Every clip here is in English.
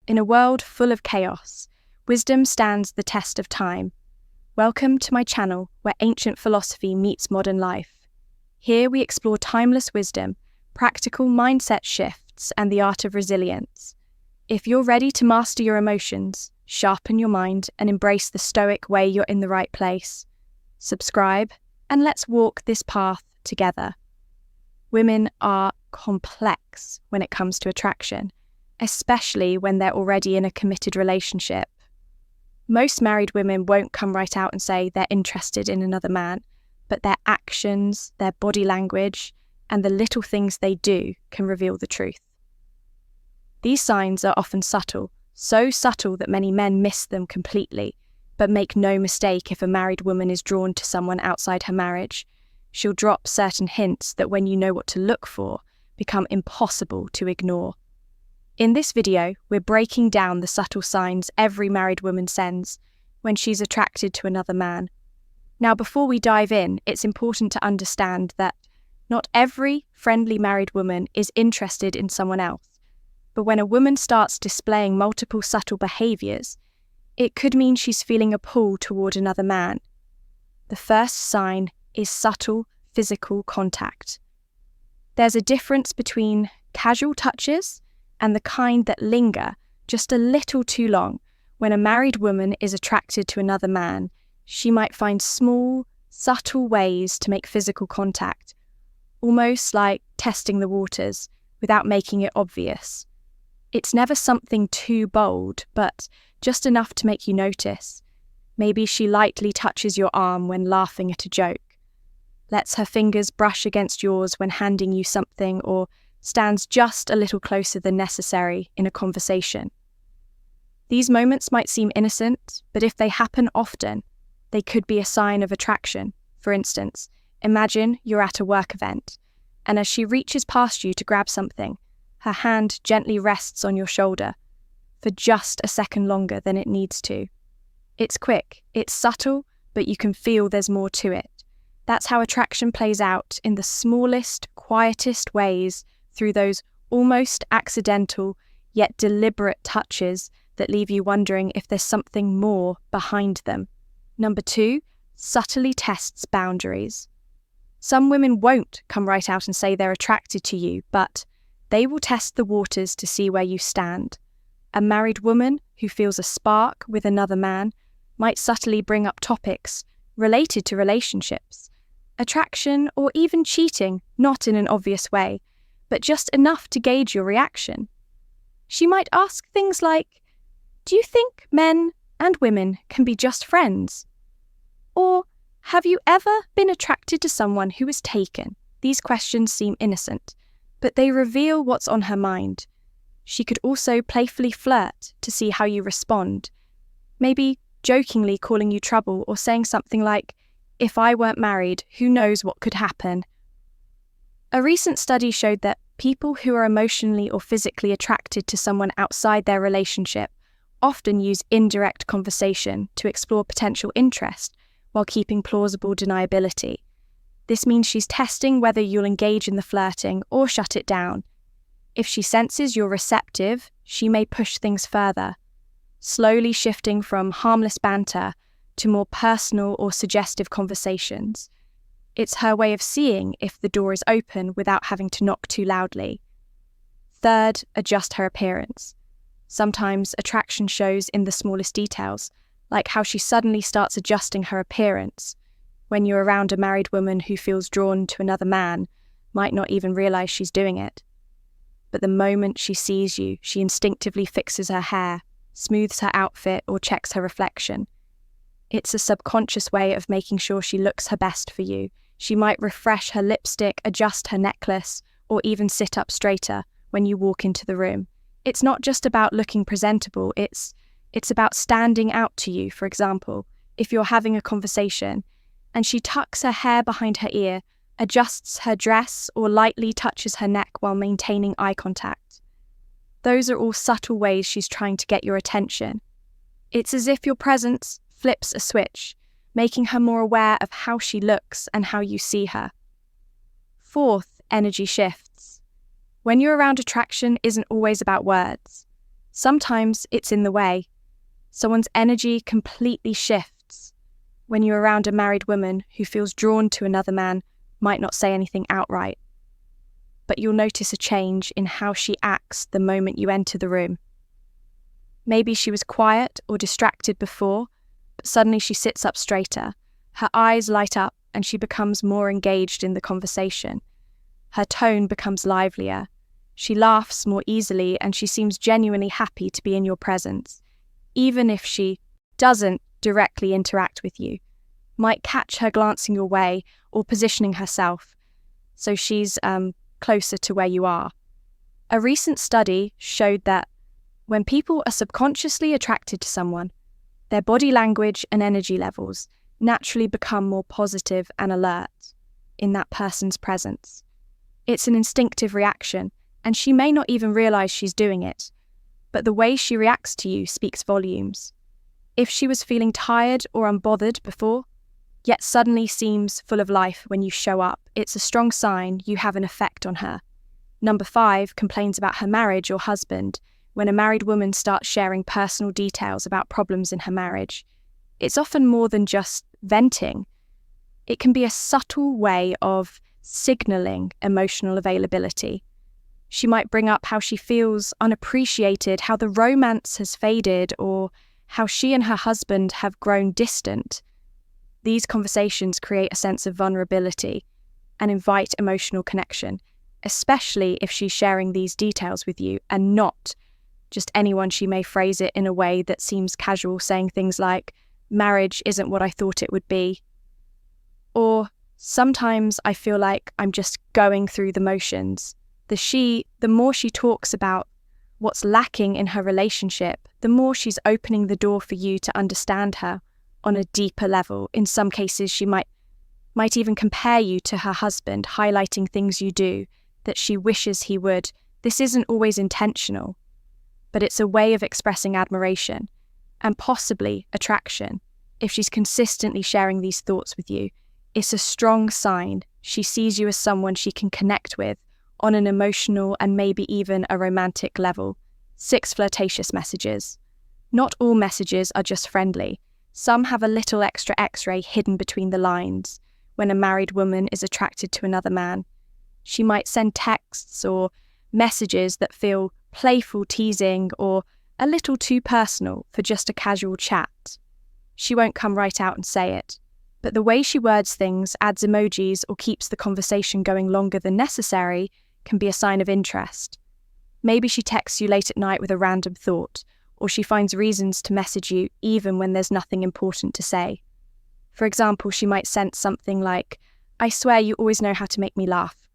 In a world full of chaos, wisdom stands the test of time. Welcome to my channel where ancient philosophy meets modern life. Here we explore timeless wisdom, practical mindset shifts, and the art of resilience. If you're ready to master your emotions, sharpen your mind, and embrace the stoic way, you're in the right place. Subscribe, and let's walk this path together. Women are complex when it comes to attraction, especially when they're already in a committed relationship. Most married women won't come right out and say they're interested in another man, but their actions, their body language, and the little things they do can reveal the truth. These signs are often subtle, so subtle that many men miss them completely, but make no mistake if a married woman is drawn to someone outside her marriage. She'll drop certain hints that, when you know what to look for, become impossible to ignore. In this video, we're breaking down the subtle signs every married woman sends when she's attracted to another man. Now, before we dive in, it's important to understand that not every friendly married woman is interested in someone else. But when a woman starts displaying multiple subtle behaviours, it could mean she's feeling a pull toward another man. The first sign is subtle physical contact. There's a difference between casual touches and the kind that linger just a little too long. When a married woman is attracted to another man, she might find small, subtle ways to make physical contact, almost like testing the waters without making it obvious. It's never something too bold, but just enough to make you notice. Maybe she lightly touches your arm when laughing at a joke, lets her fingers brush against yours when handing you something, or stands just a little closer than necessary in a conversation. These moments might seem innocent, but if they happen often, they could be a sign of attraction. For instance, imagine you're at a work event, and as she reaches past you to grab something, her hand gently rests on your shoulder for just a second longer than it needs to. It's quick, it's subtle, but you can feel there's more to it. That's how attraction plays out in the smallest, quietest ways, through those almost accidental yet deliberate touches that leave you wondering if there's something more behind them. Number 2, subtly tests boundaries. Some women won't come right out and say they're attracted to you, but they will test the waters to see where you stand. A married woman who feels a spark with another man might subtly bring up topics related to relationships, attraction, or even cheating, not in an obvious way, but just enough to gauge your reaction. She might ask things like, "Do you think men and women can be just friends?" Or, "Have you ever been attracted to someone who was taken?" These questions seem innocent, but they reveal what's on her mind. She could also playfully flirt to see how you respond, maybe jokingly calling you trouble or saying something like, "If I weren't married, who knows what could happen?" A recent study showed that people who are emotionally or physically attracted to someone outside their relationship often use indirect conversation to explore potential interest while keeping plausible deniability. This means she's testing whether you'll engage in the flirting or shut it down. If she senses you're receptive, she may push things further, slowly shifting from harmless banter to more personal or suggestive conversations. It's her way of seeing if the door is open without having to knock too loudly. Third, adjust her appearance. Sometimes attraction shows in the smallest details, like how she suddenly starts adjusting her appearance. When you're around a married woman who feels drawn to another man, might not even realize she's doing it. But the moment she sees you, she instinctively fixes her hair, smooths her outfit, or checks her reflection. It's a subconscious way of making sure she looks her best for you. She might refresh her lipstick, adjust her necklace, or even sit up straighter when you walk into the room. It's not just about looking presentable, it's about standing out to you. For example, if you're having a conversation and she tucks her hair behind her ear, adjusts her dress, or lightly touches her neck while maintaining eye contact. Those are all subtle ways she's trying to get your attention. It's as if your presence flips a switch, making her more aware of how she looks and how you see her. Fourth, energy shifts. When you're around, attraction isn't always about words. Sometimes it's in the way. Someone's energy completely shifts. When you're around a married woman who feels drawn to another man, might not say anything outright, but you'll notice a change in how she acts the moment you enter the room. Maybe she was quiet or distracted before, but suddenly she sits up straighter. Her eyes light up and she becomes more engaged in the conversation. Her tone becomes livelier. She laughs more easily and she seems genuinely happy to be in your presence, even if she doesn't directly interact with you. Might catch her glancing your way or positioning herself, so she's closer to where you are. A recent study showed that when people are subconsciously attracted to someone, their body language and energy levels naturally become more positive and alert in that person's presence. It's an instinctive reaction, and she may not even realize she's doing it, but the way she reacts to you speaks volumes. If she was feeling tired or unbothered before, yet suddenly seems full of life when you show up, it's a strong sign you have an effect on her. Number 5 complains about her marriage or husband. When a married woman starts sharing personal details about problems in her marriage, it's often more than just venting. It can be a subtle way of signaling emotional availability. She might bring up how she feels unappreciated, how the romance has faded, or how she and her husband have grown distant. These conversations create a sense of vulnerability and invite emotional connection, especially if she's sharing these details with you and not just anyone. She may phrase it in a way that seems casual, saying things like, "Marriage isn't what I thought it would be." Or, "Sometimes I feel like I'm just going through the motions." The more she talks about what's lacking in her relationship, the more she's opening the door for you to understand her on a deeper level. In some cases, she might even compare you to her husband, highlighting things you do that she wishes he would. This isn't always intentional, but it's a way of expressing admiration and possibly attraction. If she's consistently sharing these thoughts with you, it's a strong sign she sees you as someone she can connect with on an emotional and maybe even a romantic level. 6 flirtatious messages. Not all messages are just friendly. Some have a little extra X-ray hidden between the lines. When a married woman is attracted to another man, she might send texts or messages that feel playful teasing or a little too personal for just a casual chat. She won't come right out and say it, but the way she words things, adds emojis, or keeps the conversation going longer than necessary can be a sign of interest. Maybe she texts you late at night with a random thought, or she finds reasons to message you even when there's nothing important to say. For example, she might send something like, "I swear you always know how to make me laugh.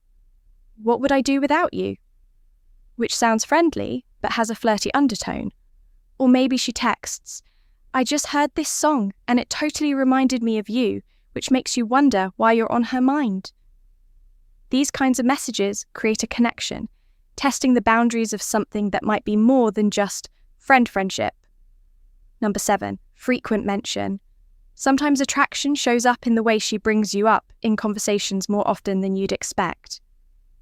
What would I do without you?" Which sounds friendly, but has a flirty undertone. Or maybe she texts, "I just heard this song and it totally reminded me of you," which makes you wonder why you're on her mind. These kinds of messages create a connection, testing the boundaries of something that might be more than just friendship. Number 7, frequent mention. Sometimes attraction shows up in the way she brings you up in conversations more often than you'd expect.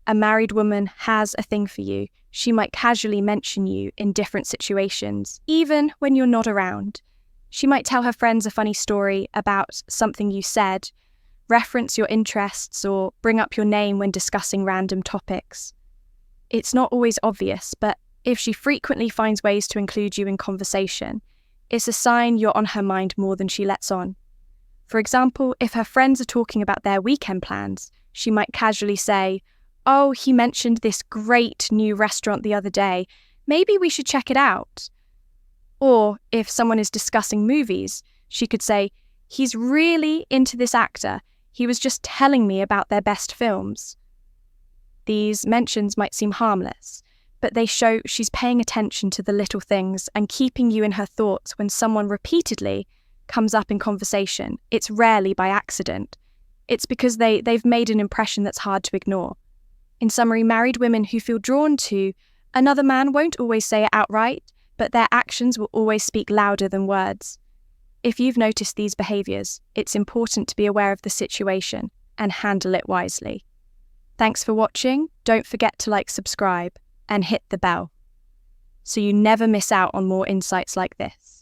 A married woman has a thing for you. She might casually mention you in different situations, even when you're not around. She might tell her friends a funny story about something you said, reference your interests, or bring up your name when discussing random topics. It's not always obvious, but if she frequently finds ways to include you in conversation, it's a sign you're on her mind more than she lets on. For example, if her friends are talking about their weekend plans, she might casually say, "Oh, he mentioned this great new restaurant the other day. Maybe we should check it out." Or if someone is discussing movies, she could say, "He's really into this actor. He was just telling me about their best films." These mentions might seem harmless, but they show she's paying attention to the little things and keeping you in her thoughts. When someone repeatedly comes up in conversation, it's rarely by accident. It's because they've made an impression that's hard to ignore. In summary, married women who feel drawn to another man won't always say it outright, but their actions will always speak louder than words. If you've noticed these behaviours, it's important to be aware of the situation and handle it wisely. Thanks for watching. Don't forget to subscribe, and hit the bell. so you never miss out on more insights like this.